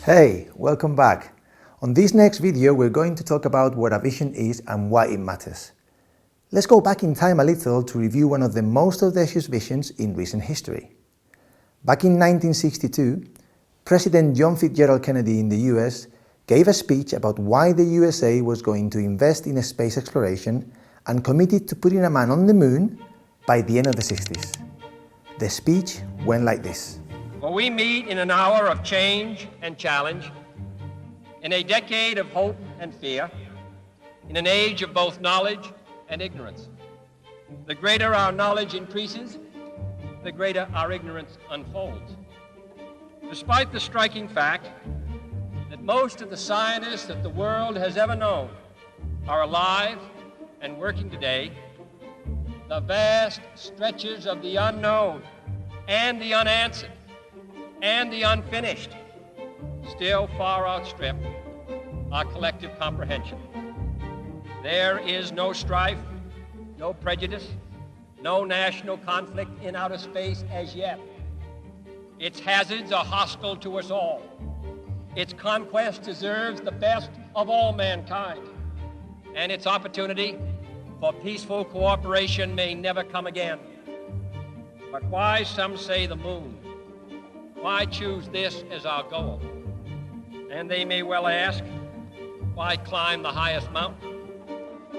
Hey, welcome back. On this next video, we're going to talk about what a vision is and why it matters. Let's go back in time a little to review one of the most audacious visions in recent history. Back in 1962, President John Fitzgerald Kennedy in the US gave a speech about why the USA was going to invest in space exploration and committed to putting a man on the moon by the end of the 60s. The speech went like this. For we meet in an hour of change and challenge, in a decade of hope and fear, in an age of both knowledge and ignorance. The greater our knowledge increases, the greater our ignorance unfolds. Despite the striking fact that most of the scientists that the world has ever known are alive and working today, the vast stretches of the unknown and the unanswered and the unfinished still far outstrip our collective comprehension. There is no strife, no prejudice, no national conflict in outer space as yet. Its hazards are hostile to us all. Its conquest deserves the best of all mankind, and its opportunity for peaceful cooperation may never come again. But why, some say, the moon? Why choose this as our goal? And they may well ask, why climb the highest mountain?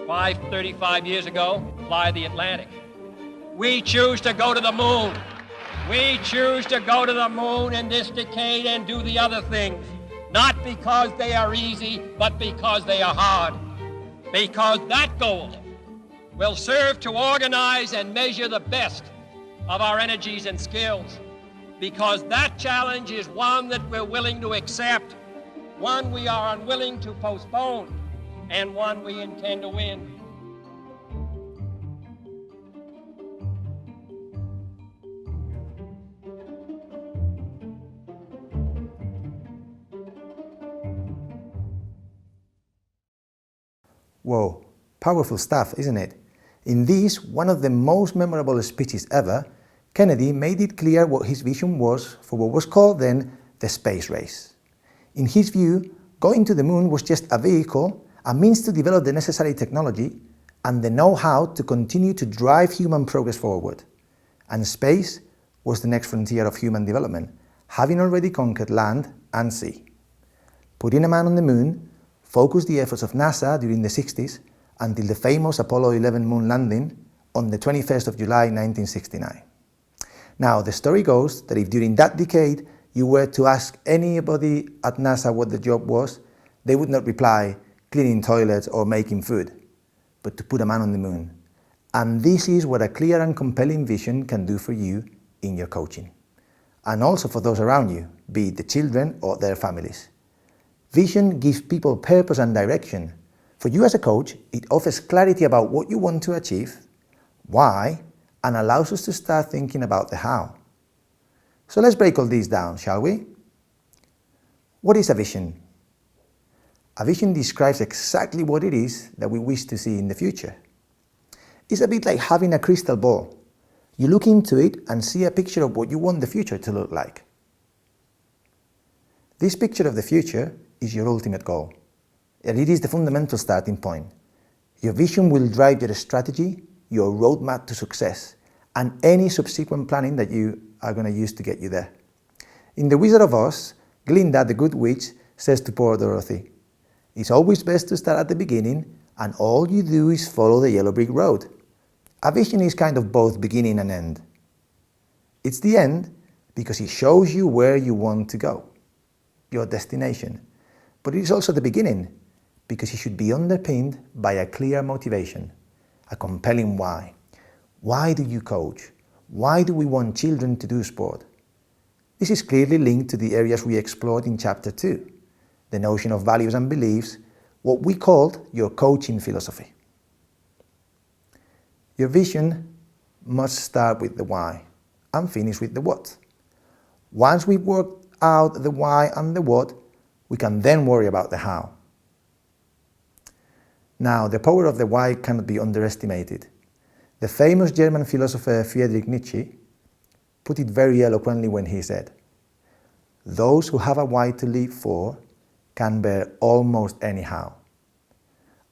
Why 35 years ago fly the Atlantic? We choose to go to the moon. We choose to go to the moon in this decade and do the other things, not because they are easy, but because they are hard. Because that goal will serve to organize and measure the best of our energies and skills. Because that challenge is one that we're willing to accept, one we are unwilling to postpone, and one we intend to win. Whoa, powerful stuff, isn't it? In this, one of the most memorable speeches ever, Kennedy made it clear what his vision was for what was called then the space race. In his view, going to the moon was just a vehicle, a means to develop the necessary technology and the know-how to continue to drive human progress forward. And space was the next frontier of human development, having already conquered land and sea. Putting a man on the moon focused the efforts of NASA during the 60s until the famous Apollo 11 moon landing on the 21st of July 1969. Now, the story goes that if during that decade you were to ask anybody at NASA what the job was, they would not reply cleaning toilets or making food, but to put a man on the moon. And this is what a clear and compelling vision can do for you in your coaching. And also for those around you, be it the children or their families. Vision gives people purpose and direction. For you as a coach, it offers clarity about what you want to achieve, why, and allows us to start thinking about the how. So let's break all these down, shall we? What is a vision? A vision describes exactly what it is that we wish to see in the future. It's a bit like having a crystal ball. You look into it and see a picture of what you want the future to look like. This picture of the future is your ultimate goal, and it is the fundamental starting point. Your vision will drive your strategy, your roadmap to success, and any subsequent planning that you are going to use to get you there. In The Wizard of Oz, Glinda, the good witch, says to poor Dorothy, "It's always best to start at the beginning, and all you do is follow the yellow brick road." A vision is kind of both beginning and end. It's the end because it shows you where you want to go, your destination. But it is also the beginning because it should be underpinned by a clear motivation, a compelling why. Why do you coach? Why do we want children to do sport? This is clearly linked to the areas we explored in Chapter 2, the notion of values and beliefs, what we called your coaching philosophy. Your vision must start with the why and finish with the what. Once we've worked out the why and the what, we can then worry about the how. Now, the power of the why cannot be underestimated. The famous German philosopher Friedrich Nietzsche put it very eloquently when he said, those who have a why to live for can bear almost anyhow.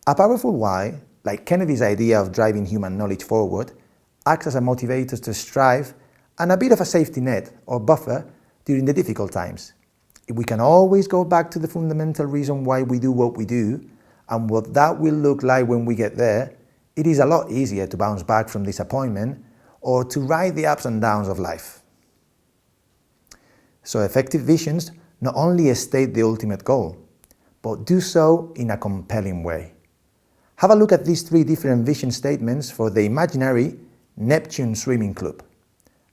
A powerful why, like Kennedy's idea of driving human knowledge forward, acts as a motivator to strive and a bit of a safety net or buffer during the difficult times. If we can always go back to the fundamental reason why we do what we do and what that will look like when we get there, it is a lot easier to bounce back from disappointment or to ride the ups and downs of life. So effective visions not only state the ultimate goal, but do so in a compelling way. Have a look at these 3 different vision statements for the imaginary Neptune Swimming Club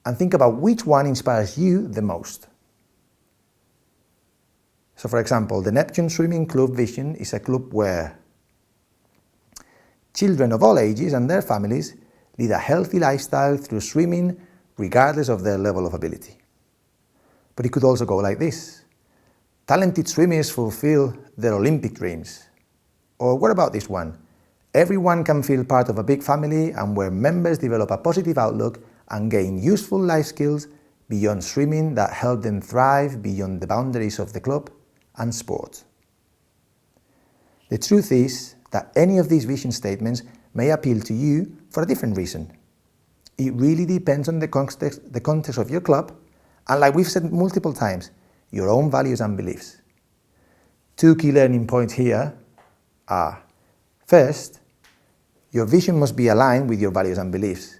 and think about which one inspires you the most. So for example, the Neptune Swimming Club vision is a club where children of all ages and their families lead a healthy lifestyle through swimming regardless of their level of ability. But it could also go like this. Talented swimmers fulfill their Olympic dreams. Or what about this one? Everyone can feel part of a big family and where members develop a positive outlook and gain useful life skills beyond swimming that help them thrive beyond the boundaries of the club and sport. The truth is that any of these vision statements may appeal to you for a different reason. It really depends on the context of your club and, like we've said multiple times, your own values and beliefs. 2 key learning points here are: first, your vision must be aligned with your values and beliefs.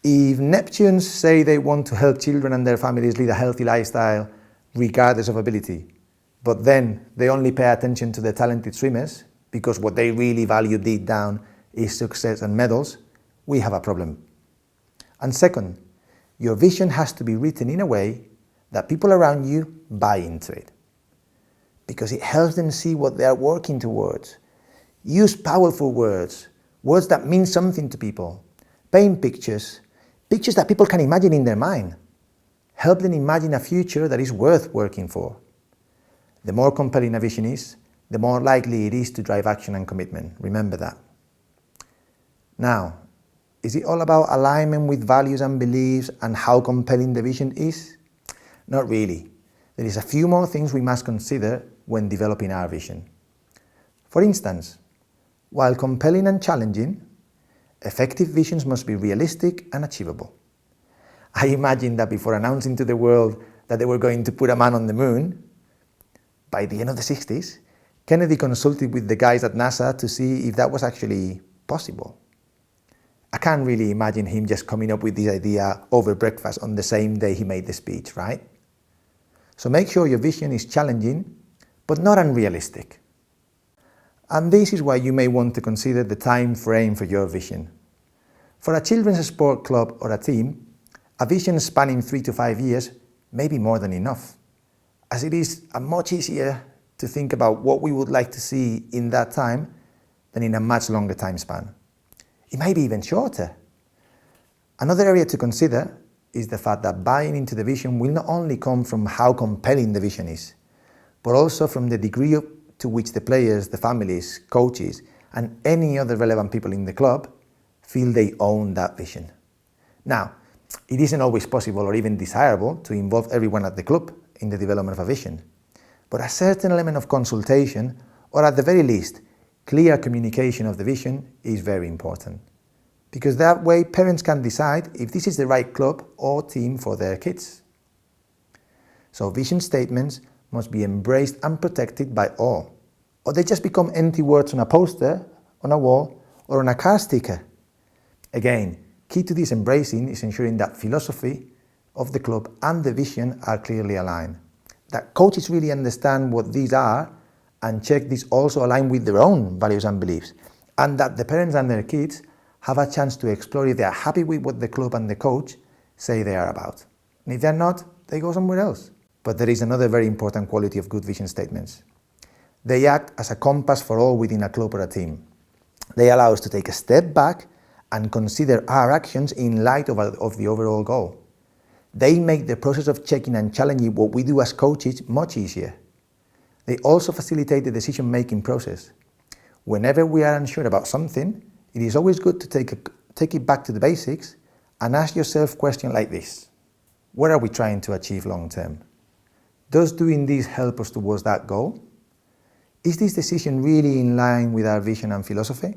If Neptunes say they want to help children and their families lead a healthy lifestyle regardless of ability, but then they only pay attention to the talented swimmers because what they really value deep down is success and medals, we have a problem. And second, your vision has to be written in a way that people around you buy into it, because it helps them see what they are working towards. Use powerful words, words that mean something to people. Paint pictures that people can imagine in their mind. Help them imagine a future that is worth working for. The more compelling a vision is, the more likely it is to drive action and commitment. Remember that. Now, is it all about alignment with values and beliefs and how compelling the vision is? Not really. There is a few more things we must consider when developing our vision. For instance, while compelling and challenging, effective visions must be realistic and achievable. I imagine that before announcing to the world that they were going to put a man on the moon, by the end of the 60s, Kennedy consulted with the guys at NASA to see if that was actually possible. I can't really imagine him just coming up with this idea over breakfast on the same day he made the speech, right? So make sure your vision is challenging, but not unrealistic. And this is why you may want to consider the time frame for your vision. For a children's sport club or a team, a vision spanning 3 to 5 years may be more than enough, as it is much easier to think about what we would like to see in that time than in a much longer time span. It may be even shorter. Another area to consider is the fact that buying into the vision will not only come from how compelling the vision is, but also from the degree to which the players, the families, coaches, and any other relevant people in the club feel they own that vision. Now, it isn't always possible or even desirable to involve everyone at the club in the development of a vision, but a certain element of consultation, or at the very least, clear communication of the vision is very important, because that way parents can decide if this is the right club or team for their kids. So vision statements must be embraced and protected by all, or they just become empty words on a poster, on a wall, or on a car sticker. Again, key to this embracing is ensuring that philosophy of the club and the vision are clearly aligned, that coaches really understand what these are and check these also align with their own values and beliefs, and that the parents and their kids have a chance to explore if they are happy with what the club and the coach say they are about. And if they're not, they go somewhere else. But there is another very important quality of good vision statements. They act as a compass for all within a club or a team. They allow us to take a step back and consider our actions in light of the overall goal. They make the process of checking and challenging what we do as coaches much easier. They also facilitate the decision-making process. Whenever we are unsure about something, it is always good to take it back to the basics and ask yourself questions like this. What are we trying to achieve long term? Does doing this help us towards that goal? Is this decision really in line with our vision and philosophy?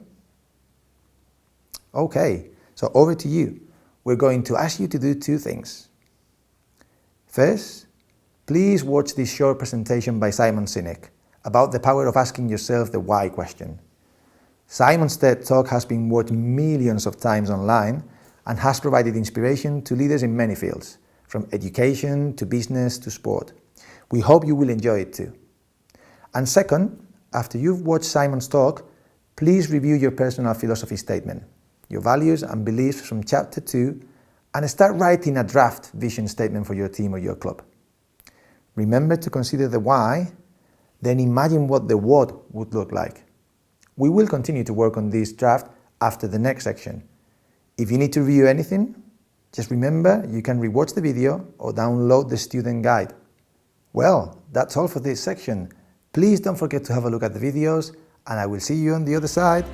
Okay, so over to you. We're going to ask you to do two things. First, please watch this short presentation by Simon Sinek about the power of asking yourself the why question. Simon's TED Talk has been watched millions of times online and has provided inspiration to leaders in many fields, from education to business to sport. We hope you will enjoy it too. And second, after you've watched Simon's talk, please review your personal philosophy statement, your values and beliefs from chapter 2, and start writing a draft vision statement for your team or your club. Remember to consider the why, then imagine what the what would look like. We will continue to work on this draft after the next section. If you need to review anything, just remember you can rewatch the video or download the student guide. Well, that's all for this section. Please don't forget to have a look at the videos, and I will see you on the other side.